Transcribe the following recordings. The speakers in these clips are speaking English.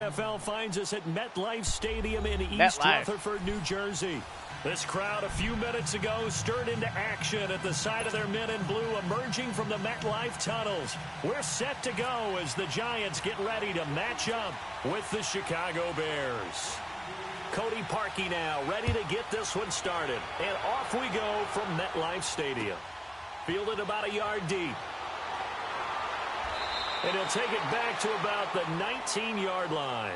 NFL finds us at MetLife Stadium in East Rutherford, New Jersey. This crowd a few minutes ago stirred into action at the sight of their men in blue emerging from the MetLife tunnels. We're set to go as the Giants get ready to match up with the Chicago Bears. Cody Parkey now ready to get this one started. And off we go from MetLife Stadium. Fielded about a yard deep. And he'll take it back to about the 19-yard line.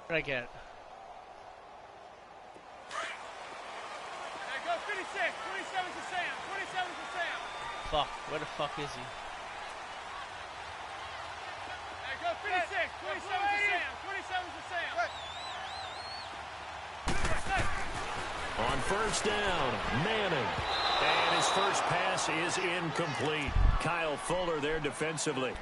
What did I get? There goes 56. 27 to Sam. 27 to Sam. Fuck. Where the fuck is he? There goes 56. 27 to Sam. 27 to Sam. On first down, Manning. And his first pass is incomplete. Kyle Fuller there defensively.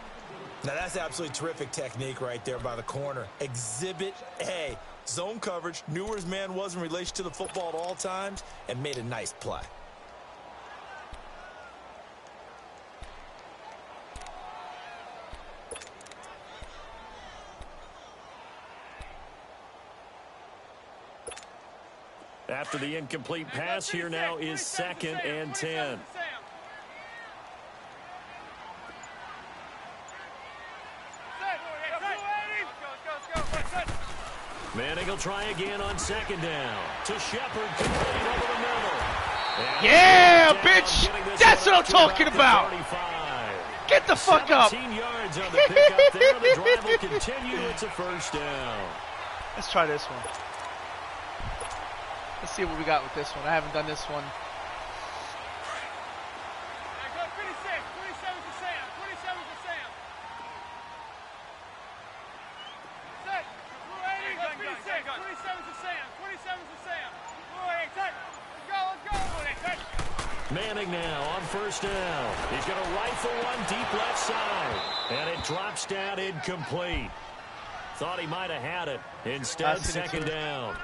Now that's absolutely terrific technique right there by the corner. Exhibit A. Zone coverage, knew where his man was in relation to the football at all times, and made a nice play. After the incomplete pass, here now is 2nd and 10. Manning will try again on 2nd down. To Shepard, complete over the middle. Yeah, bitch! That's what I'm talking about! Get the fuck up! 17 yards on the pickup there. The drive will continue. It's a first down. Let's try this one. Let's see what we got with this one. I haven't done this one. There goes 56. 27 to Sam. 27 to Sam. Set. Blue 80. There goes 56. 27 to Sam. 27 to Sam. Blue 80. Set. Let's go. Let's go. Blue 80. Manning now on first down. He's going to rifle one deep left side. And it drops down incomplete. Thought he might have had it. Instead, 2nd down.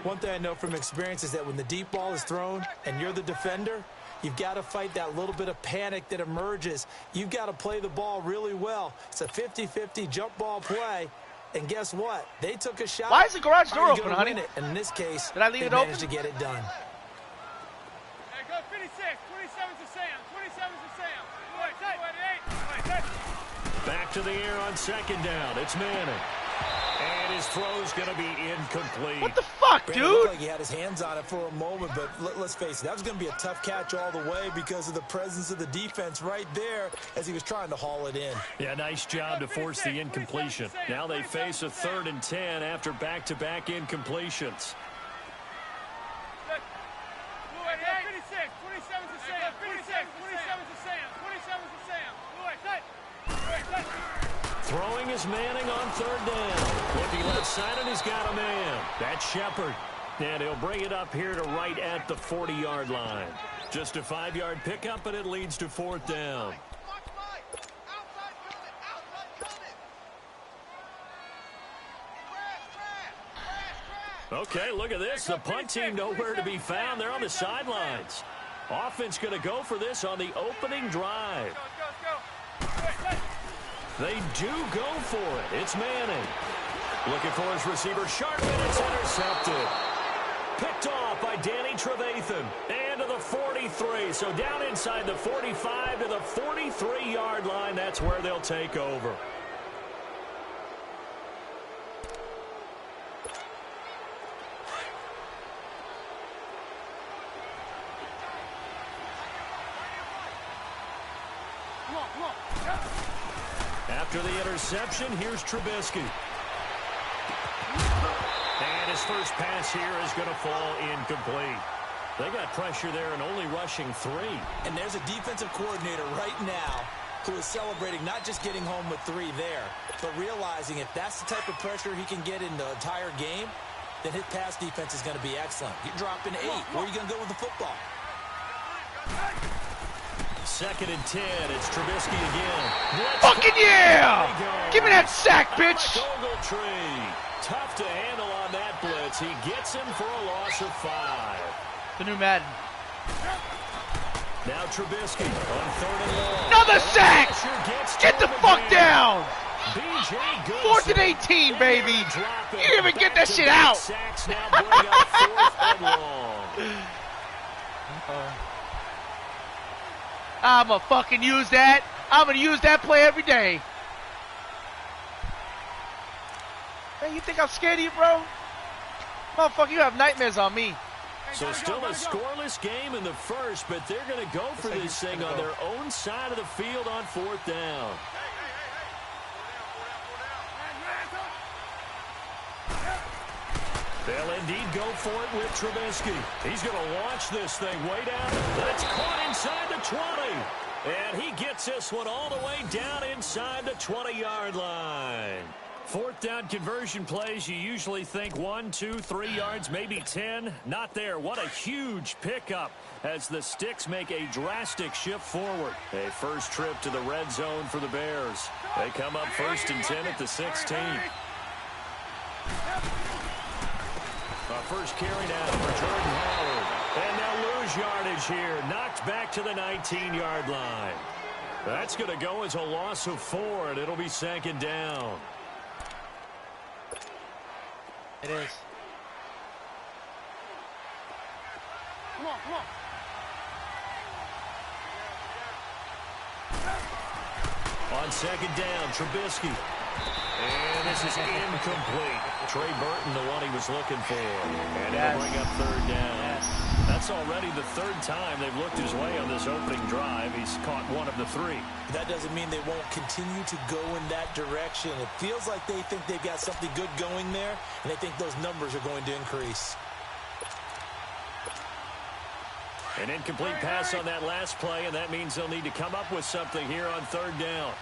One thing I know from experience is that when the deep ball is thrown and you're the defender, you've got to fight that little bit of panic that emerges. You've got to play the ball really well. It's a 50-50 jump ball play. And guess what? They took a shot. Why is the garage door open, honey? And in this case, did I leave it open? Managed to get it done. There goes 56. 27 to Sam. 27 to Sam. Blue 88. Back to the air on 2nd down. It's Manning. And his throw's going to be incomplete. What the fuck, dude? It looked like he had his hands on it for a moment, but let's face it, that was going to be a tough catch all the way because of the presence of the defense right there as he was trying to haul it in. Yeah, nice job to force the incompletion. Now they face a 3rd and 10 after back-to-back incompletions. Blue 88. 56. 27 to Sam. 27 to Sam. 27 to Sam. Blue 88. Throwing is Manning on 3rd down. Looking left side, and he's got a man. That's Shepard. And he'll bring it up here to right at the 40-yard line. Just a 5-yard pickup, and it leads to 4th down. Okay, look at this. The punt team nowhere to be found. They're on the sidelines. Offense going to go for this on the opening drive. They do go for it. It's Manning. Looking for his receiver. Sharp, and it's intercepted. Picked off by Danny Trevathan. And to the 43. So down inside the 45 to the 43-yard line. That's where they'll take over. After the interception, here's Trubisky. And his first pass here is going to fall incomplete. They got pressure there and only rushing 3. And there's a defensive coordinator right now who is celebrating not just getting home with 3 there, but realizing if that's the type of pressure he can get in the entire game, then his pass defense is going to be excellent. You're dropping 8. Where are you going to go with the football? 2nd and 10. It's Trubisky again. Fucking yeah! Give me that sack, bitch! Tree. Tough to handle on that blitz. minutes. He gets him for a loss of 5. The new Madden. Now Trubisky on 3rd and long. Another sack! Get the fuck down! BJ 4th and 18, baby. You didn't even get that shit out. Sacks now bring up 4th and long. I'm gonna fucking use that. I'm gonna use that play every day. Man, you think I'm scared of you, bro? Motherfucker, you have nightmares on me. So still a scoreless game in the first, but they're going to go for this thing on their own side of the field on 4th down. They'll indeed go for it with Trubisky. He's going to launch this thing way down. That's caught inside the 20. And he gets this one all the way down inside the 20-yard line. 4th down conversion plays, you usually think 1, 2, 3 yards, maybe 10. Not there. What a huge pickup as the Sticks make a drastic shift forward. A first trip to the red zone for the Bears. They come up 1st and 10 at the 16. First carry now for Jordan Howard. And they'll lose yardage here. Knocked back to the 19-yard line. That's going to go as a loss of 4, and it'll be 2nd down. It is. Come on, come on. On 2nd down, Trubisky. And this is incomplete. Trey Burton, the one he was looking for. And Yes. he'll bring up 3rd down. Yes. That's already the 3rd time they've looked his way on this opening drive. He's caught 1 of the 3. That doesn't mean they won't continue to go in that direction. It feels like they think they've got something good going there, and they think those numbers are going to increase. An incomplete pass on that last play, and that means they'll need to come up with something here on 3rd down.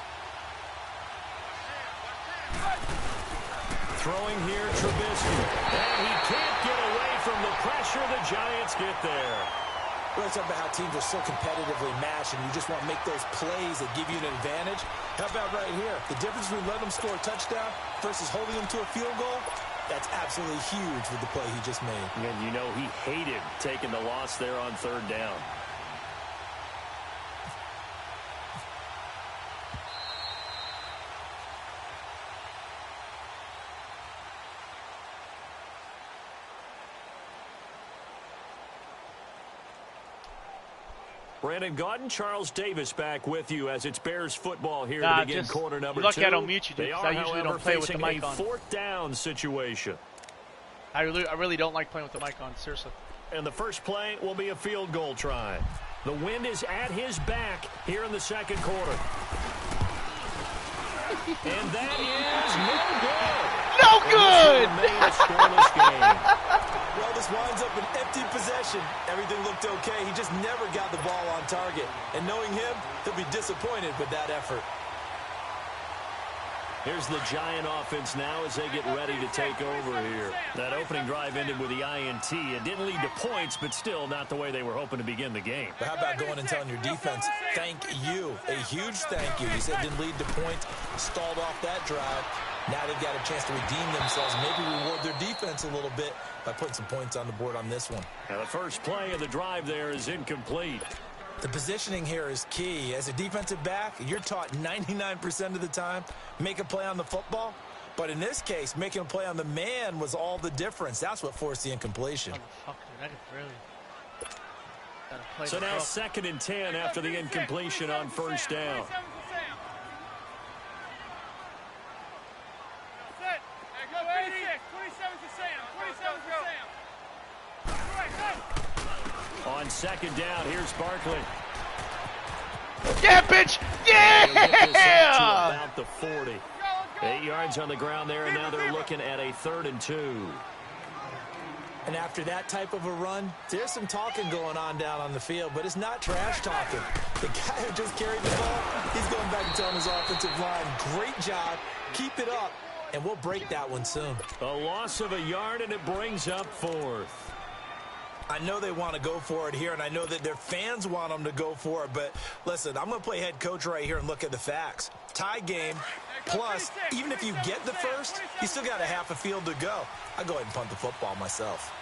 Throwing here, Trubisky. And he can't get away from the pressure. The Giants get there. We're talking about how teams are so competitively matched, and you just want to make those plays that give you an advantage. How about right here? The difference between letting them score a touchdown versus holding them to a field goal, that's absolutely huge with the play he just made. And you know he hated taking the loss there on 3rd down. Brandon Gaudin, Charles Davis back with you as it's Bears football here to begin quarter number 2. Lucky I don't mute you, dude, They because are, I usually however, don't play with the facing mic a on. 4th down situation. I really don't like playing with the mic on, seriously. And the first play will be a field goal try. The wind is at his back here in the 2nd quarter. And that is no good. No good! A scoreless game. Well, this winds up an empty possession. Everything looked okay. He just never got the ball on target. And knowing him, he'll be disappointed with that effort. Here's the Giant offense now as they get ready to take over here. That opening drive ended with the INT. It didn't lead to points, but still not the way they were hoping to begin the game. But how about going and telling your defense, thank you, a huge thank you. You said it didn't lead to points, stalled off that drive. Now they've got a chance to redeem themselves, maybe reward their defense a little bit by putting some points on the board on this one. Now the first play of the drive there is incomplete. The positioning here is key. As a defensive back, you're taught 99% of the time, make a play on the football. But in this case, making a play on the man was all the difference. That's what forced the incompletion. So now 2nd and 10 after the incompletion on 1st down. On 2nd down, here's Barkley. Yeah, bitch! Yeah! About the 40. 8 yards on the ground there, and now they're looking at a 3rd and 2. And after that type of a run, there's some talking going on down on the field, but it's not trash talking. The guy who just carried the ball, he's going back and telling his offensive line, great job, keep it up, and we'll break that one soon. A loss of a yard, and it brings up 4th. I know they want to go for it here, and I know that their fans want them to go for it, but listen, I'm going to play head coach right here and look at the facts. tie game. Plus, even if you get the first, you still got a half a field to go. I go ahead and punt the football myself.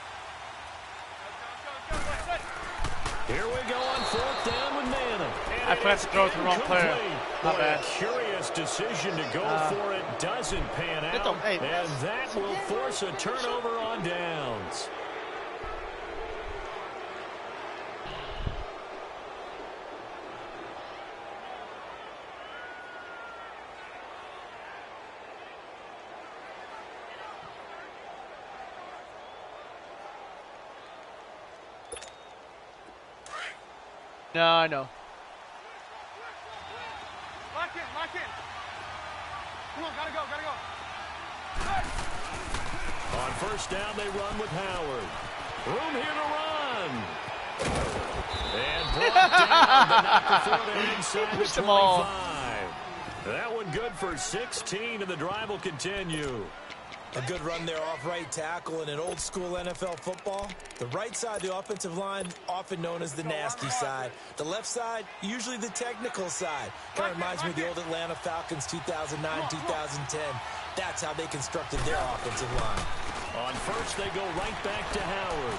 Here we go on 4th down with Nana. I forgot to throw to the wrong player. Not bad. A curious decision to go for it doesn't pan out, and that will force a turnover on downs. No, I know. Lock in, lock in. Come on, gotta go, gotta go. On 1st down, they run with Howard. Room here to run. And brought down, but not before they're inside the 25. That one good for 16, and the drive will continue. A good run there off right tackle in an old school NFL football. The right side, the offensive line, often known as the nasty side. The left side, usually the technical side. Kind of reminds me of the old Atlanta Falcons 2009, 2010. That's how they constructed their offensive line. On 1st, they go right back to Howard.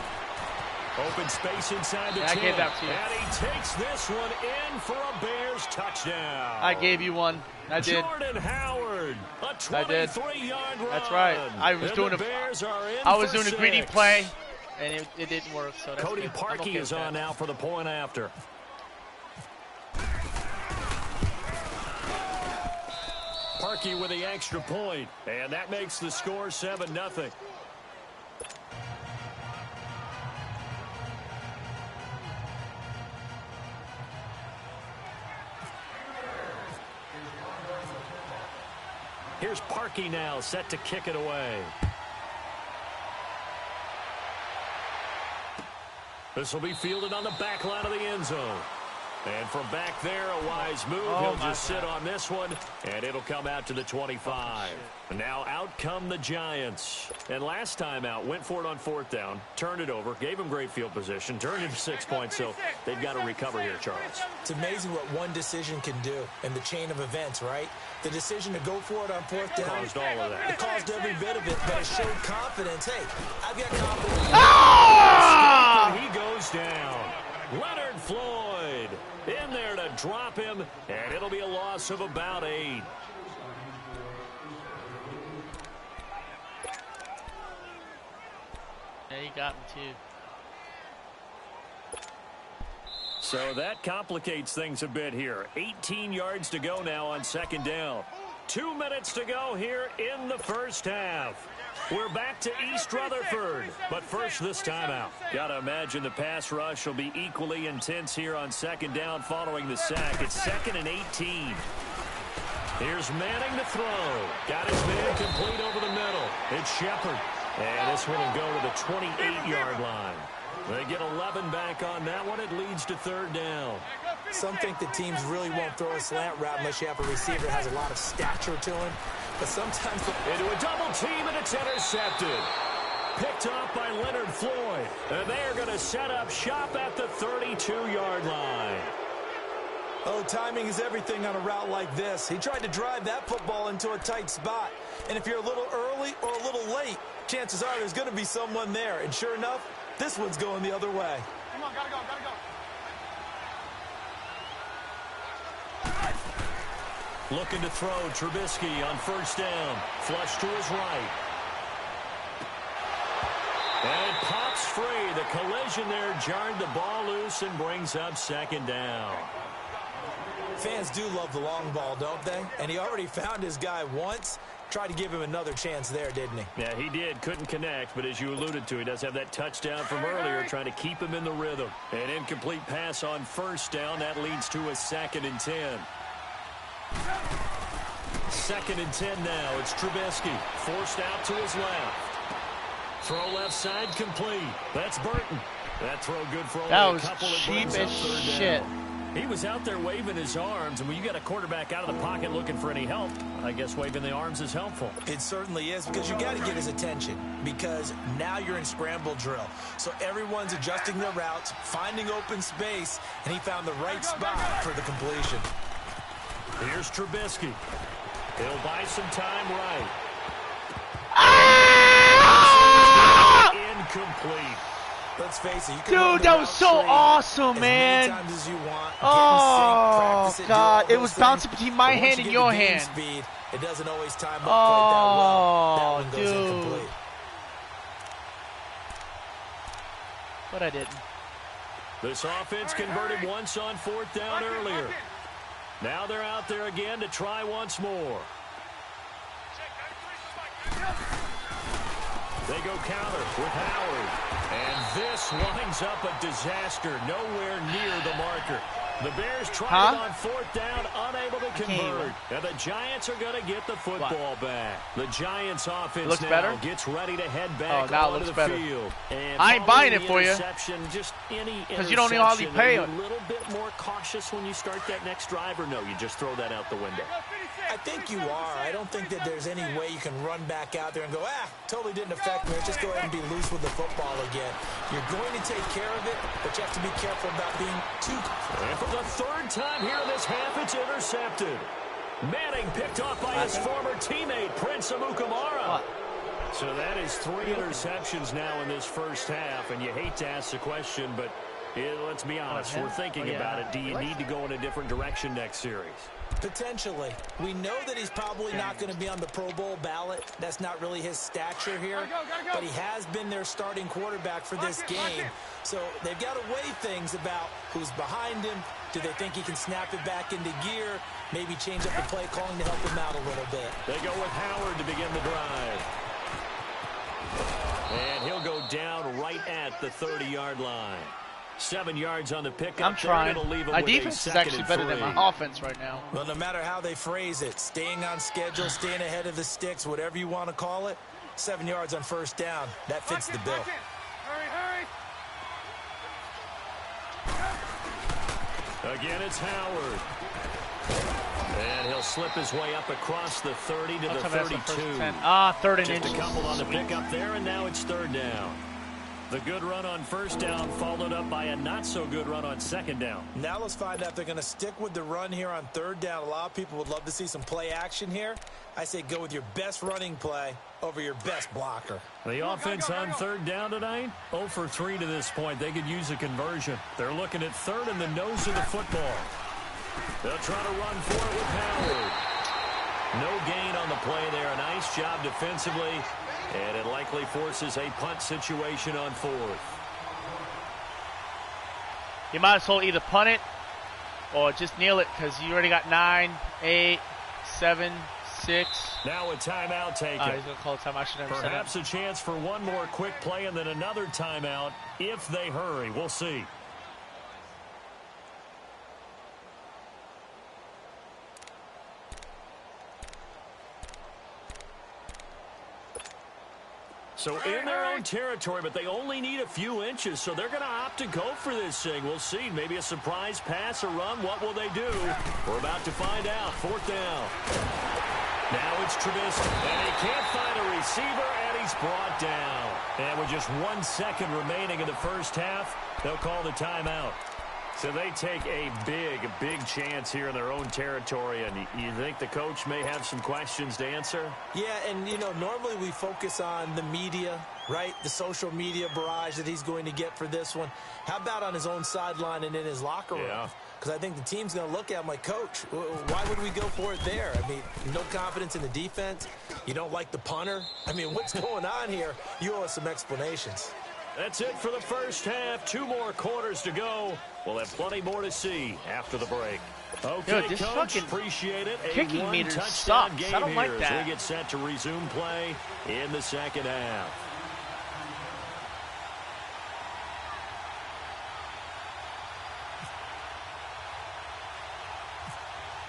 Open space inside the 10. I gave that to you. And he takes this one in for a Bears touchdown. I gave you one. I did. Jordan Howard, a 23-yard run. That's right. I was doing a greedy play, and it didn't work. So that's Cody good. Parkey okay is on now for the point after. Parkey with the extra point, and that makes the score 7-0. Here's Parkey now, set to kick it away. This will be fielded on the back line of the end zone. And from back there, a wise move. He'll just sit on this one, and it'll come out to the 25. Now out come the Giants. And last time out, went for it on 4th down, turned it over, gave him great field position, turned into 6 points, so they've got to recover here, Charles. It's amazing what one decision can do in the chain of events, right? The decision to go for it on 4th down. Caused all of that. It caused every bit of it, but it showed confidence. Hey, I've got confidence. Ah! He goes down. Leonard Floyd in there to drop him, and it'll be a loss of about 8. Yeah, he got me too. So that complicates things a bit here. 18 yards to go now on 2nd down. 2 minutes to go here in the 1st half. We're back to East Rutherford, but first this time out. Got to imagine the pass rush will be equally intense here on 2nd down following the sack. It's 2nd and 18. Here's Manning to throw. Got his man complete over the middle. It's Shepard. And this one will go to the 28-yard line. They get 11 back on that one. It leads to 3rd down. Some think the teams really won't throw a slant route unless you have a receiver that has a lot of stature to him. But sometimes into a double team, and it's intercepted. Picked off by Leonard Floyd. And they're going to set up shop at the 32-yard line. Oh, timing is everything on a route like this. He tried to drive that football into a tight spot. And if you're a little early or a little late, chances are there's going to be someone there. And sure enough, this one's going the other way. Come on, gotta go, gotta go. Looking to throw, Trubisky on 1st down. Flush to his right. And it pops free. The collision there jarred the ball loose and brings up 2nd down. Fans do love the long ball, don't they? And he already found his guy once. Tried to give him another chance there, didn't he? Yeah, he did. Couldn't connect, but as you alluded to, he does have that touchdown from earlier, trying to keep him in the rhythm. An incomplete pass on 1st down. That leads to a 2nd and 10. 2nd and 10 now. It's Trubisky. Forced out to his left. Throw left side complete. That's Burton. That throw good for only a couple. That was cheap as shit. He was out there waving his arms, and when you got a quarterback out of the pocket looking for any help, I guess waving the arms is helpful. It certainly is, because you got to get his attention, because now you're in scramble drill. So everyone's adjusting their routes, finding open space, and he found the right spot for the completion. Here's Trubisky. He'll buy some time right. Ah! Incomplete. Let's face it, you can dude, that was so awesome, man. As many times as you want. Oh, sync, God. It was bouncing between my hand and your hand. Speed, it doesn't always time up quite that well. That one goes incomplete. But I didn't. This offense converted once on 4th down earlier. Now they're out there again to try once more. They go counter with Howard. And this winds up a disaster. Nowhere near the marker. The Bears try it on 4th down, unable to convert. And the Giants are going to get the football back. The Giants offense now gets ready to head back onto the field. And I ain't buying it for you. Just any because you don't need hardly pay it. A little bit more cautious when you start that next drive, or no, you just throw that out the window? I think you are. I don't think that there's any way you can run back out there and go, totally didn't affect me. Just go ahead and be loose with the football again. You're going to take care of it, but you have to be careful about being too. And for the 3rd time here in this half, it's intercepted. Manning picked off by his former teammate, Prince Amukamara. So that is 3 interceptions now in this first half, and you hate to ask the question, but let's be honest, we're thinking about it. Do you need to go in a different direction next series? Potentially. We know that he's probably not going to be on the Pro Bowl ballot. That's not really his stature here. But he has been their starting quarterback for this game. So they've got to weigh things about who's behind him. Do they think he can snap it back into gear? Maybe change up the play calling to help him out a little bit. They go with Howard to begin the drive. And he'll go down right at the 30-yard line. 7 yards on the pickup. I'm trying. My defense is actually better than my offense right now. Well, no matter how they phrase it, staying on schedule, staying ahead of the sticks, whatever you want to call it, 7 yards on 1st down, that fits the bill. Hurry. Again, it's Howard. And he'll slip his way up across the 30 to the 32. 3rd and Just a couple on the pickup there, and now it's 3rd down. The good run on 1st down followed up by a not-so-good run on 2nd down. Now let's find out if they're going to stick with the run here on 3rd down. A lot of people would love to see some play action here. I say go with your best running play over your best blocker. The offense on 3rd down tonight, 0 for 3 to this point. They could use a conversion. They're looking at 3rd and the nose of the football. They'll try to run for it with Howard. No gain on the play there. A nice job defensively. And it likely forces a punt situation on 4th. You might as well either punt it or just kneel it because you already got 9, 8, 7, 6. Now a timeout taken. He's going to call a timeout. I should never Perhaps a chance for one more quick play and then another timeout if they hurry. We'll see. So in their own territory, but they only need a few inches, so they're going to opt to go for this thing. We'll see. Maybe a surprise pass or run. What will they do? We're about to find out. 4th down. Now it's Trubisky, and he can't find a receiver, and he's brought down. And with just 1 second remaining in the first half, they'll call the timeout. So they take a big chance here in their own territory, and you think the coach may have some questions to answer? Yeah, and, normally we focus on the media, right? The social media barrage that he's going to get for this one. How about on his own sideline and in his locker room? Yeah. Because I think the team's going to look at him like, Coach, why would we go for it there? I mean, no confidence in the defense. You don't like the punter. I mean, what's going on here? You owe us some explanations. That's it for the first half. 2 more quarters to go. We'll have plenty more to see after the break. Okay, this Coach, appreciate it. Kicking meter touchdown sucks. game I don't like here that. as we get set to resume play in the second half.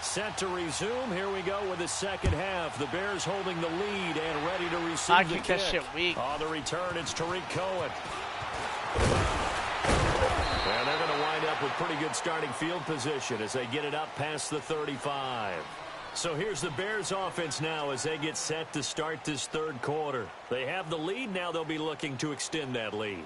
Set to resume. Here we go with the second half. The Bears holding the lead and ready to receive the kick. That shit weak. On the return, it's Tariq Cohen. And they're going to wind up with pretty good starting field position as they get it up past the 35. So here's the Bears offense now as they get set to start this 3rd quarter. They have the lead. Now they'll be looking to extend that lead.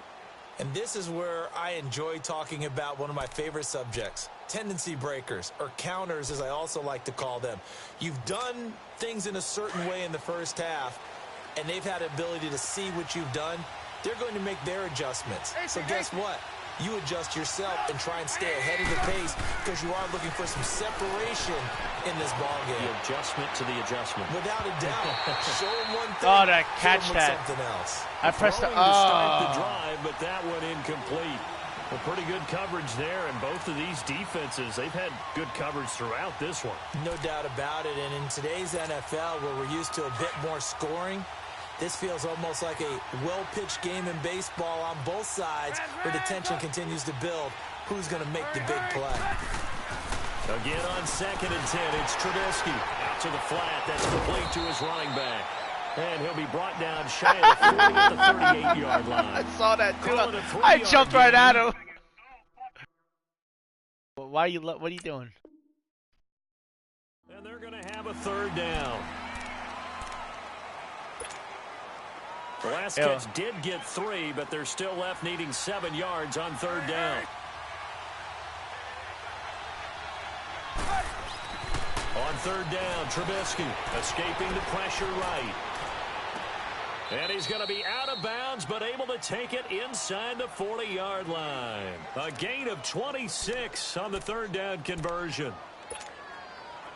And this is where I enjoy talking about one of my favorite subjects, tendency breakers, or counters as I also like to call them. You've done things in a certain way in the first half, and they've had the ability to see what you've done. They're going to make their adjustments. So guess what? You adjust yourself and try and stay ahead of the pace because you are looking for some separation in this ball game. The adjustment to the adjustment. Without a doubt. Show them one thing. Oh, that catch that. Something else. I pressed the... to start the drive, but that one incomplete. A pretty good coverage there, and both of these defenses, they've had good coverage throughout this one. No doubt about it, and in today's NFL, where we're used to a bit more scoring, this feels almost like a well-pitched game in baseball on both sides where the tension continues to build. Who's going to make the big play? Again on 2nd and 10, it's Trubisky. Out to the flat. That's complete to his running back. And he'll be brought down shy of the 40 at the 38-yard line. I saw that, too. I jumped right at him. What are you doing? And they're going to have a 3rd down. The last catch did get 3, but they're still left needing 7 yards on 3rd down. On 3rd down, Trubisky escaping the pressure right. And he's going to be out of bounds, but able to take it inside the 40-yard line. A gain of 26 on the 3rd down conversion.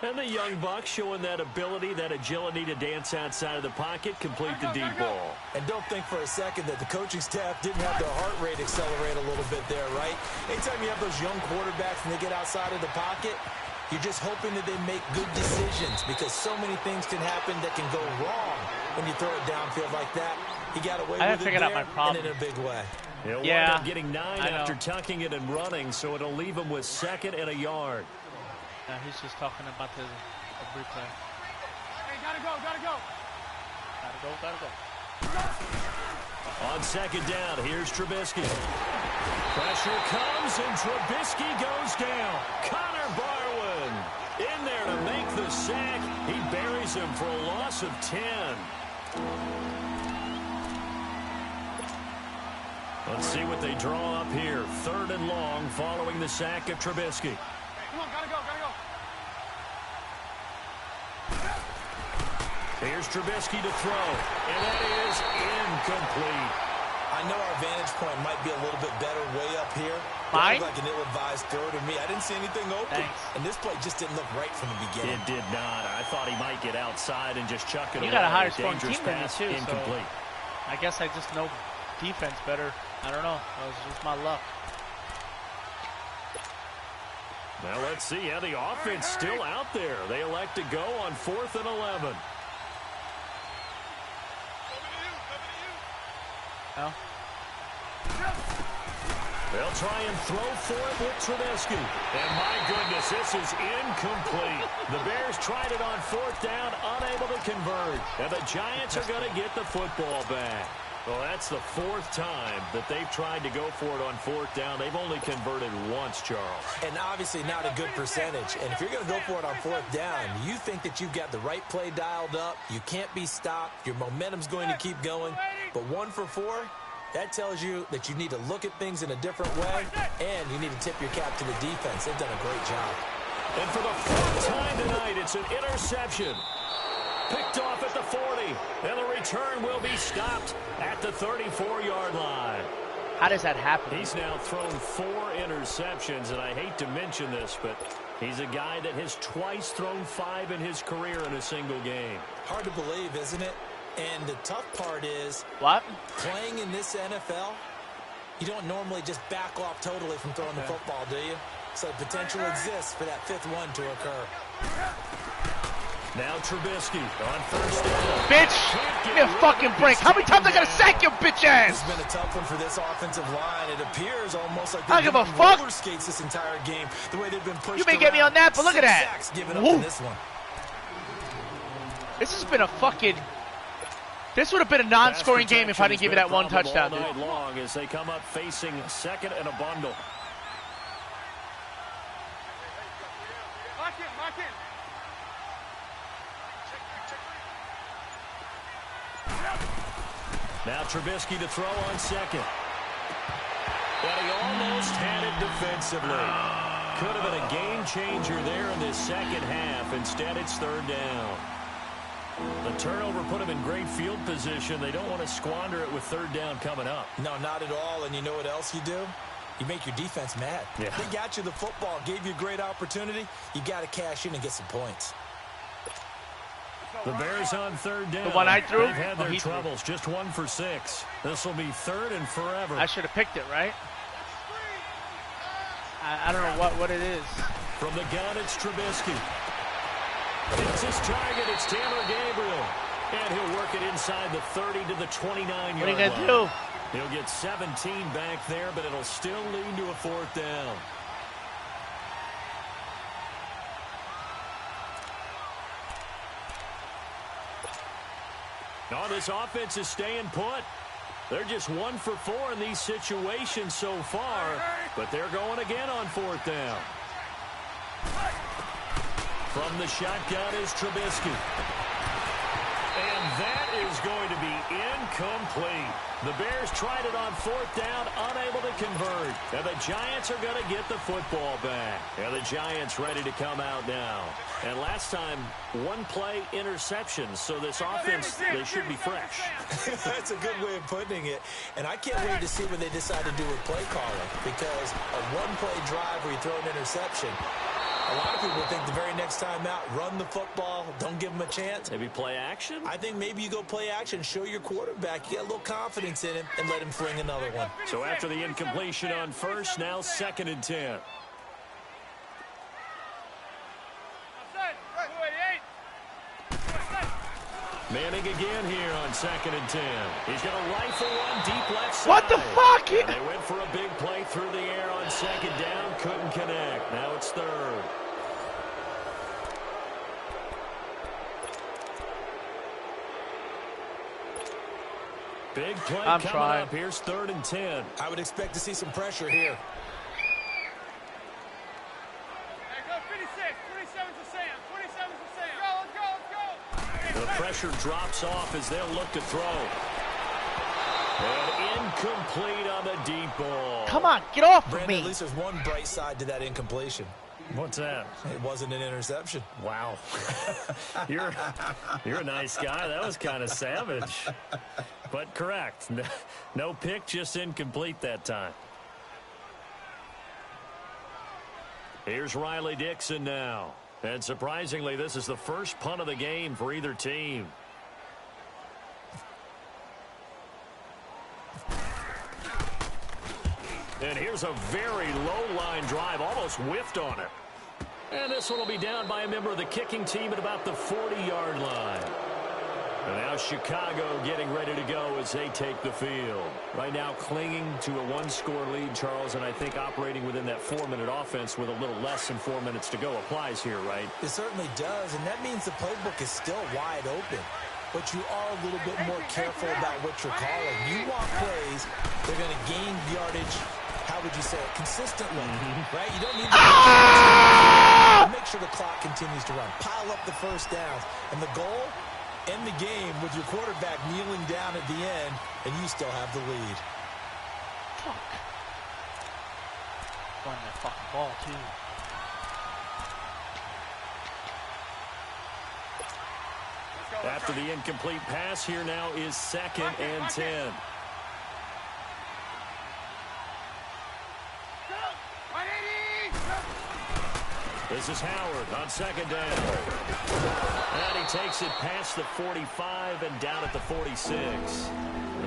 And the young buck showing that ability, that agility to dance outside of the pocket, complete the deep ball. And don't think for a second that the coaching staff didn't have their heart rate accelerate a little bit there, right? Anytime you have those young quarterbacks and they get outside of the pocket, you're just hoping that they make good decisions because so many things can happen that can go wrong when you throw it downfield like that. He got away with it there and in a big way. He'll wind up getting 9 after tucking it and running, so it'll leave him with 2nd and a yard. He's just talking about the replay. Hey, gotta go. Gotta go. On 2nd down, here's Trubisky. Pressure comes, and Trubisky goes down. Connor Barwin in there to make the sack. He buries him for a loss of 10. Let's see what they draw up here. 3rd and long following the sack of Trubisky. Come on, gotta go. Here's Trubisky to throw, and that is incomplete. I know our vantage point might be a little bit better way up here. Mine? It looked like an ill-advised throw to me. I didn't see anything open. Thanks. And this play just didn't look right from the beginning. It did not. I thought he might get outside and just chuck it away. You got a higher scoring team than me, pass, too. incomplete. So I guess I just know defense better. I don't know. That was just my luck. Now let's see. Yeah, the offense still out there. They elect to go on 4th and 11. No. They'll try and throw for it with Trubisky. And my goodness, this is incomplete. The Bears tried it on 4th down, unable to convert. And the Giants are going to get the football back. Well, that's the 4th time that they've tried to go for it on 4th down. They've only converted once, Charles. And obviously not a good percentage. And if you're going to go for it on 4th down, you think that you've got the right play dialed up. You can't be stopped. Your momentum's going to keep going. But 1 for 4, that tells you that you need to look at things in a different way, and you need to tip your cap to the defense. They've done a great job. And for the 4th time tonight, it's an interception. Picked off at the 40, and the return will be stopped at the 34-yard line. How does that happen? He's now thrown 4 interceptions, and I hate to mention this, but he's a guy that has twice thrown 5 in his career in a single game. Hard to believe, isn't it? And the tough part is, playing in this NFL, you don't normally just back off totally from throwing the football, do you? So the potential exists for that 5th one to occur. Now Trubisky on 1st down. Bitch, give me a fucking break. How many times I gotta sack your bitch ass? It's been a tough one for this offensive line. It appears almost like I they've give a been fuck. roller skates this entire game. The way they've been pushed. You may get me on that, but look at that. 6 sacks given up in this one. This has been a fucking. This would have been a non-scoring game if I didn't give you that one touchdown, dude. All night long as they come up facing 2nd and a bundle. Mark it. Now Trubisky to throw on 2nd. But he almost had it defensively. could have been a game changer there in this second half. Instead, it's third down. The turnover put them in great field position. They don't want to squander it with third down coming up. No, not at all. And you know what else you do? You make your defense mad. Yeah. They got you the football, gave you a great opportunity. You got to cash in and get some points. The Bears on third down. The one I threw? They've had their troubles. Just 1 for 6. This will be third and forever. I should have picked it, right? I don't know what it is. From the gun, it's Trubisky. It's his target. It's Taylor Gabriel. And he'll work it inside the 30 to the 29-yard line. What are you going to do? He'll get 17 back there, but it'll still lead to a fourth down. No, this offense is staying put. They're just 1 for 4 in these situations so far, but they're going again on fourth down. From the shotgun is Trubisky. And that is going to be incomplete. The Bears tried it on fourth down, unable to convert. And the Giants are going to get the football back. And the Giants ready to come out now. And last time, 1-play interception. So this offense, they should be fresh. That's a good way of putting it. And I can't wait to see what they decide to do with play calling. Because a 1-play drive where you throw an interception, a lot of people think the very next time out, run the football, don't give them a chance. Maybe play action? I think maybe you go play action, show your quarterback, you get a little confidence in him, and let him fling another one. So after the incompletion on first, now 2nd and 10. Manning again here on 2nd and 10. He's got a rifle one deep left side. What the fuck? And they went for a big play through the air on 2nd down. Couldn't connect. Now it's 3rd. Big play coming up. Here's 3rd and 10. I would expect to see some pressure here. The pressure drops off as they'll look to throw. And incomplete on the deep ball. Come on, get off of me. At least there's one bright side to that incompletion. What's that? It wasn't an interception. Wow. You're a nice guy. That was kind of savage. But correct. No pick, just incomplete that time. Here's Riley Dixon now. And surprisingly, this is the first punt of the game for either team. And here's a very low-line drive, almost whiffed on it. And this one will be down by a member of the kicking team at about the 40-yard line. And now Chicago getting ready to go as they take the field. Right now clinging to a 1-score lead, Charles, and I think operating within that 4-minute offense with a little less than 4 minutes to go applies here, right? It certainly does, and that means the playbook is still wide open. But you are a little bit more careful about what you're calling. You want plays, they're going to gain yardage, how would you say it, consistently, right? You don't need to make sure the clock continues to run. Pile up the first downs, and the goal, end the game with your quarterback kneeling down at the end, and you still have the lead. Fuck. Run that fucking ball, too. After the incomplete pass, here now is 2nd and 10. This is Howard on 2nd down. And he takes it past the 45 and down at the 46.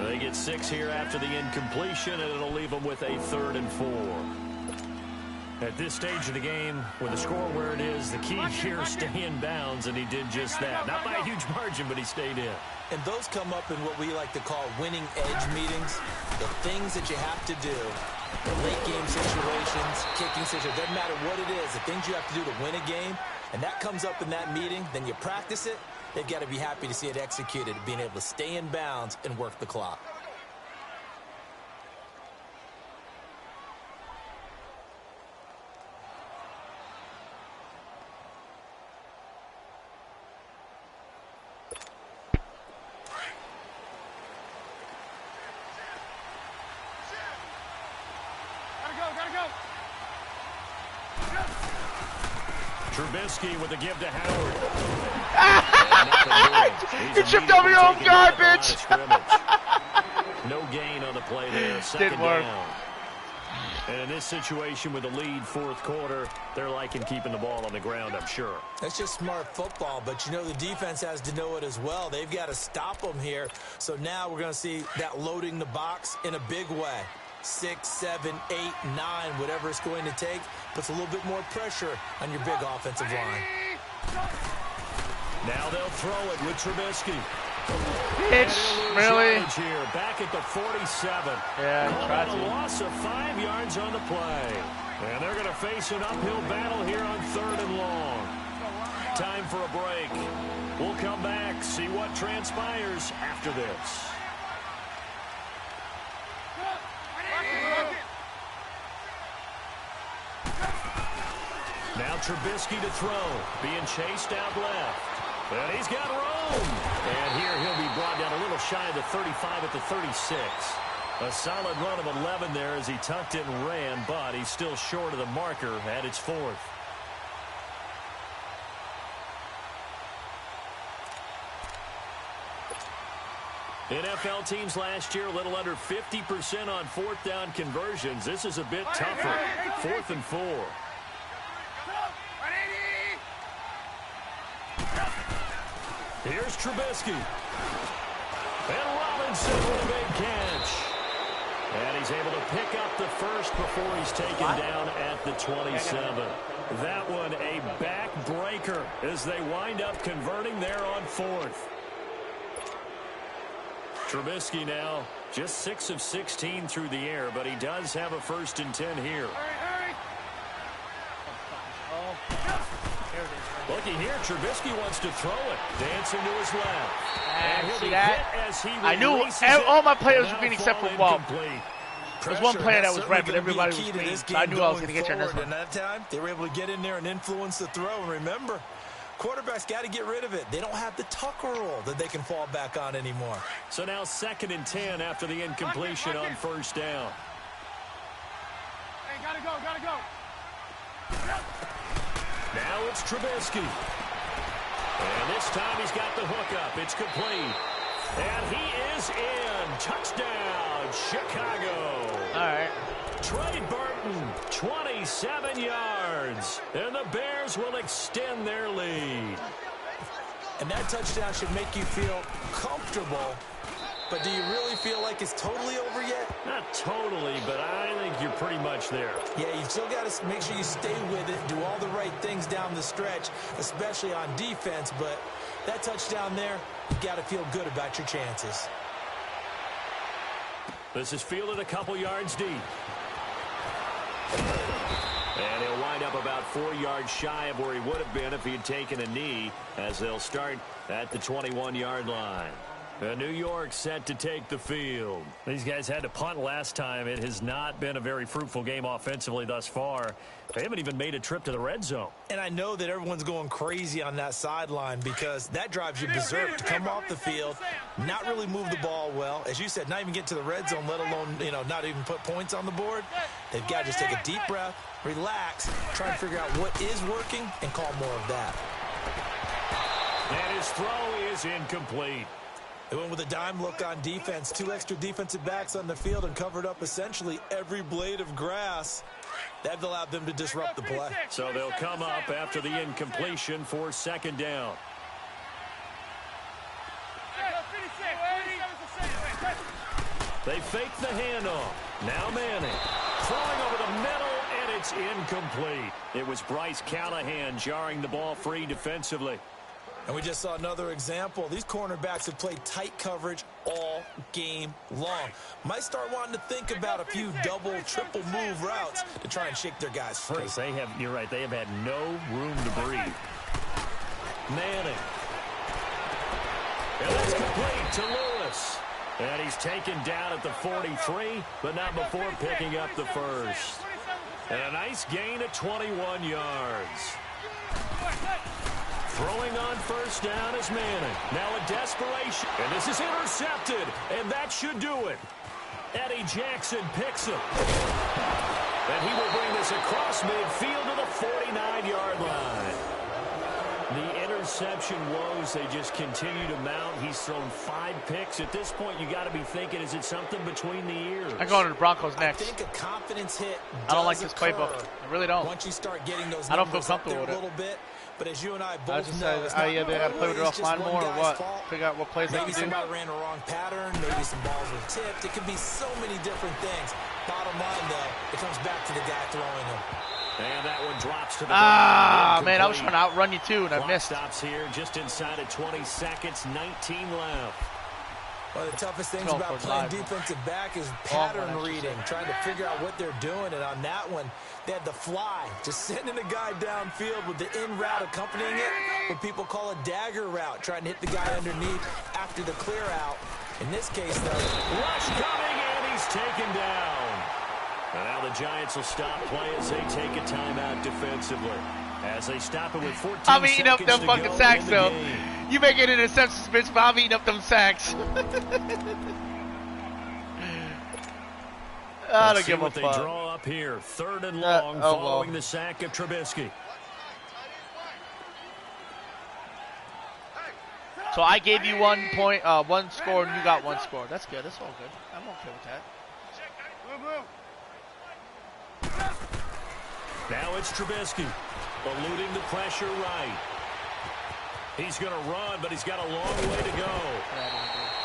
They get 6 here after the incompletion, and it'll leave them with a 3rd and 4. At this stage of the game, with the score where it is, the key here is stay in bounds, and he did just that. Not by a huge margin, but he stayed in. And those come up in what we like to call winning edge meetings. The things that you have to do, the late game situations, kicking situations, doesn't matter what it is, the things you have to do to win a game, and that comes up in that meeting, then you practice it, they've got to be happy to see it executed, being able to stay in bounds and work the clock. Gotta go. Trubisky with the give to Howard. You tripped over your own garbage. No gain on the play there. Didn't work. Down. And in this situation with the lead fourth quarter, they're liking keeping the ball on the ground, I'm sure. That's just smart football, but you know the defense has to know it as well. They've got to stop them here. So now we're going to see that loading the box in a big way. 6, 7, 8, 9, whatever it's going to take, puts a little bit more pressure on your big offensive line. Now they'll throw it with Trubisky. Pitch, really? Here, back at the 47. Yeah, tried a loss of 5 yards on the play. And they're going to face an uphill battle here on 3rd and long. Time for a break. We'll come back, see what transpires after this. Now Trubisky to throw, being chased out left. And he's got room. And here he'll be brought down a little shy of the 35 at the 36. A solid run of 11 there as he tucked it and ran, but he's still short of the marker at its 4th. NFL teams last year a little under 50% on 4th down conversions. This is a bit tougher. 4th and 4. Here's Trubisky. And Robinson with a big catch. And he's able to pick up the first before he's taken down at the 27. That one a backbreaker as they wind up converting there on 4th. Trubisky now just 6 of 16 through the air, but he does have a 1st and 10 here. Looky here, Trubisky wants to throw it. Dancing to his left. And he'll be hit as he I knew all my players were green except for one. There's one player that was red, but everybody was green. So I knew I was going to get you on this one. And that time, they were able to get in there and influence the throw. And remember, quarterbacks got to get rid of it. They don't have the tucker roll that they can fall back on anymore. So now 2nd and 10 after the incompletion on 1st down. Hey, gotta go. Now it's Trubisky. And this time he's got the hook up. It's complete. And he is in. Touchdown, Chicago. All right. Trey Burton, 27 yards. And the Bears will extend their lead. And that touchdown should make you feel comfortable. But do you really feel like it's totally over yet? Not totally, but I think you're pretty much there. Yeah, you've still got to make sure you stay with it, do all the right things down the stretch, especially on defense. But that touchdown there, you got to feel good about your chances. This is fielded a couple yards deep. And he'll wind up about 4 yards shy of where he would have been if he had taken a knee, as they'll start at the 21-yard line. New York set to take the field. These guys had to punt last time. It has not been a very fruitful game offensively thus far. They haven't even made a trip to the red zone. And I know that everyone's going crazy on that sideline because that drives you berserk to come off the field, not really move the ball well. As you said, not even get to the red zone, let alone, not even put points on the board. They've got to just take a deep breath, relax, try and figure out what is working and call more of that. And his throw is incomplete. They went with a dime look on defense. 2 extra defensive backs on the field and covered up essentially every blade of grass. That allowed them to disrupt the play. So they'll come up after the incompletion for 2nd down. They fake the handoff. Now Manning. Throwing over the middle, and it's incomplete. It was Bryce Callahan jarring the ball free defensively. And we just saw another example. These cornerbacks have played tight coverage all game long. Might start wanting to think about a few double, triple move routes to try and shake their guys free. You're right, they have had no room to breathe. Manning. And that's complete to Lewis. And he's taken down at the 43, but not before picking up the first. And a nice gain of 21 yards. Throwing on 1st down is Manning. Now a desperation. And this is intercepted. And that should do it. Eddie Jackson picks him. And he will bring this across midfield to the 49-yard line. The interception woes, they just continue to mount. He's thrown 5 picks. At this point, you got to be thinking, is it something between the ears? I'm going to the Broncos next. I think a confidence hit I don't like this playbook. I really don't. Once you start getting those I don't feel numbers up comfortable there with a little bit, but as you and I I both just know, said, yeah, they got to play with it offline more or what? Figure out what plays they maybe can do. somebody ran a wrong pattern, maybe some balls were tipped. It could be so many different things. Bottom line, though, it comes back to the guy throwing them. And that one drops to the ground. Man, I was trying to outrun you too, and I missed. Stops here just inside of 20 seconds, 19 left. One of the toughest things about playing defensive back is pattern reading, trying to figure out what they're doing. And on that one, they had the fly, just sending a guy downfield with the in route accompanying it, what people call a dagger route, trying to hit the guy underneath after the clear out. In this case, though, rush coming, and he's taken down. And now the Giants will stop play as they take a timeout defensively. As they stop it with 14 seconds I'm eating up them fucking sacks, though. Game. You may get interceptions, bitch, but I'm eating up them sacks. I don't give a fuck. They draw up here, 3rd and long, following the sack of Trubisky. So I gave you 1 point, 1 score, and you got 1 score. That's good. That's all good. I'm okay with that. Now it's Trubisky, eluding the pressure right. He's going to run, but he's got a long way to go.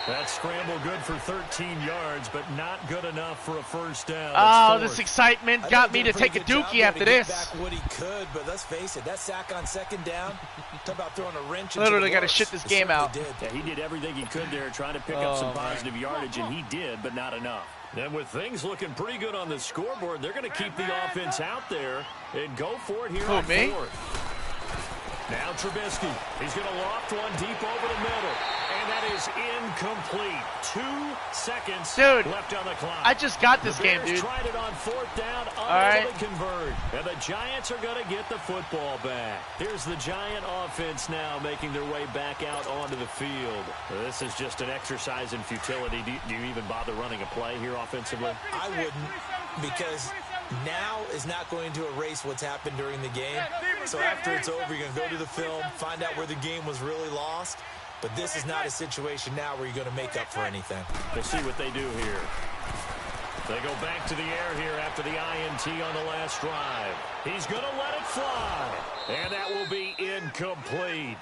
That scramble good for 13 yards, but not good enough for a first down. Oh, this excitement got me to take a dookie after this. Back what he could, but let's face it, that sack on 2nd down, talk about throwing a wrench. Literally got to shit this game out. Yeah, he did everything he could there, trying to pick up some positive yardage, and he did, but not enough. And with things looking pretty good on the scoreboard, they're going to keep the offense out there and go for it here on 4th. Now Trubisky, he's going to loft one deep over the middle, and that is incomplete. 2 seconds left on the clock. I just got this game, dude. Tried it on 4th down, unable to convert. And the Giants are going to get the football back. Here's the Giant offense now making their way back out onto the field. This is just an exercise in futility. Do you even bother running a play here offensively? I wouldn't, because now is not going to erase what's happened during the game. So after it's over, you're going to go to the film, find out where the game was really lost. But this is not a situation now where you're going to make up for anything. We'll see what they do here. They go back to the air here after the INT on the last drive. He's going to let it fly. And that will be incomplete.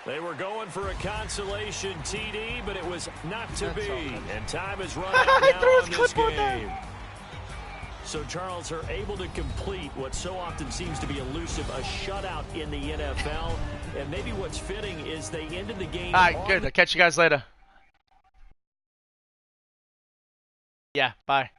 They were going for a consolation TD, but it was not to be. And time is running out now in this game. So, Charles, are able to complete what so often seems to be elusive, a shutout in the NFL. And maybe what's fitting is they ended the game. All right, good. I'll catch you guys later. Yeah, bye.